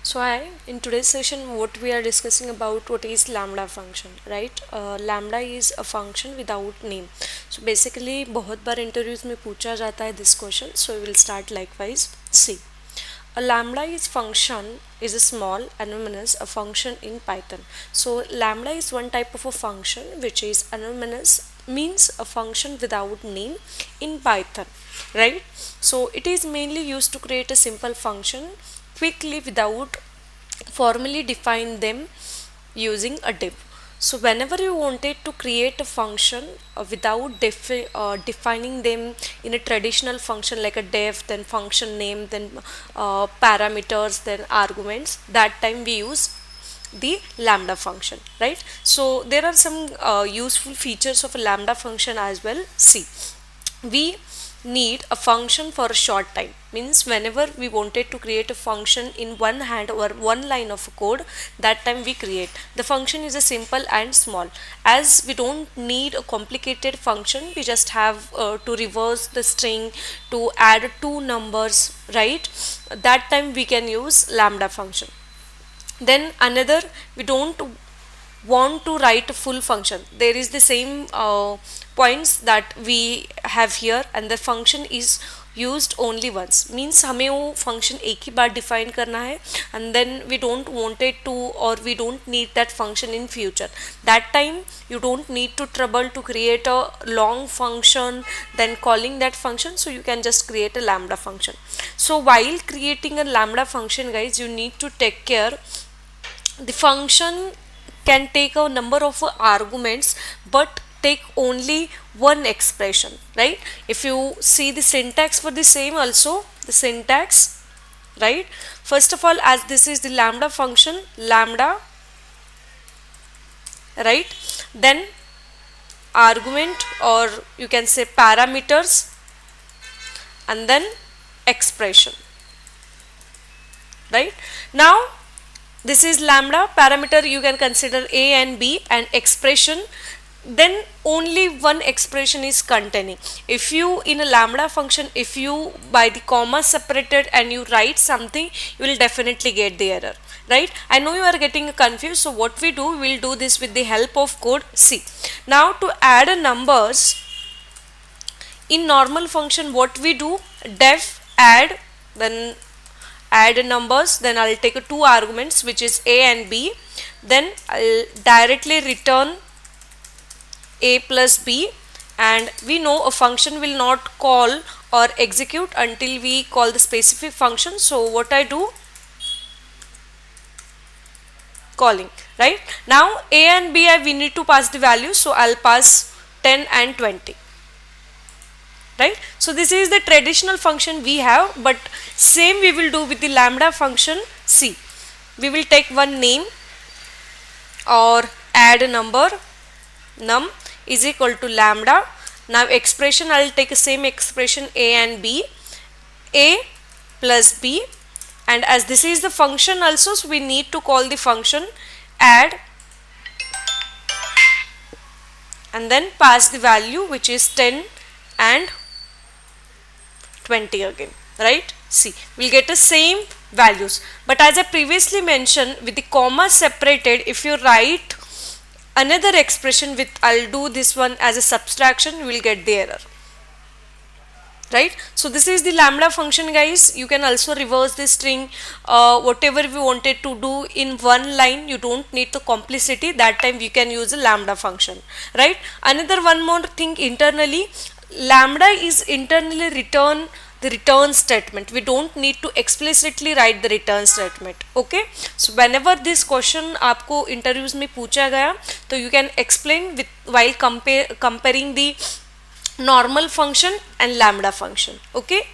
So in today's session what we are discussing about what is lambda function, right? Lambda is a function without name. So basically बहुत बार interviews में पूछा जाता है this question, so we will start likewise. See, a lambda is function is a small anonymous a function in Python. So lambda is one type of a function which is anonymous, means a function without name in Python, right? So it is mainly used to create a simple function quickly without formally define them using a div. So whenever you wanted to create a function without defining them in a traditional function like a def, then function name, then parameters, then arguments, that time we use the lambda function, right? So there are some useful features of a lambda function as well. See, we need a function for a short time, means whenever we wanted to create a function in one hand or one line of code, that time we create the function is a simple and small. As we don't need a complicated function, we just have to reverse the string to add two numbers, right? That time we can use lambda function. Then another, we don't want to write a full function, there is the same points that we have here, and the function is used only once, means हमें वो function एक ही बार define करना है, and then we don't want it to, or we don't need that function in future. That time you don't need to trouble to create a long function then calling that function, so you can just create a lambda function. So while creating a lambda function, guys, you need to take care the function can take a number of arguments but take only one expression, right? If you see the syntax for the same also, the syntax, right? First of all, as this is the lambda function, lambda, right? Then argument, or you can say parameters, and then expression, right? Now this is lambda, parameter you can consider a and b, and expression, then only one expression is containing. If you in a lambda function, if you by the comma separated and you write something, you will definitely get the error, right? I know you are getting confused, so what we do, we'll do this with the help of code. See, now to add a numbers in normal function, what we do, def add, then add numbers, then I'll take two arguments which is a and b, then I'll directly return a plus b, and we know a function will not call or execute until we call the specific function. So what I do, calling, right? Now a and b we need to pass the values, so I'll pass 10 and 20, right? So this is the traditional function we have, but same we will do with the lambda function. See, we will take one name or add a number, num is equal to lambda. Now expression, I will take the same expression a and b, a plus b, and as this is the function also, so we need to call the function add and then pass the value which is 10 and 20 again, right? See, we'll get the same values, but as I previously mentioned, with the comma separated, if you write another expression with, I'll do this one as a subtraction, you will get the error, right? So this is the lambda function, guys. You can also reverse the string, whatever we wanted to do in one line, you don't need the complicity, that time you can use a lambda function, right? Another one more thing, internally lambda is internally return the return statement, we don't need to explicitly write the return statement, okay? So whenever this question आपको interviews में पूछा गया, तो you can explain with while comparing the normal function and lambda function, okay?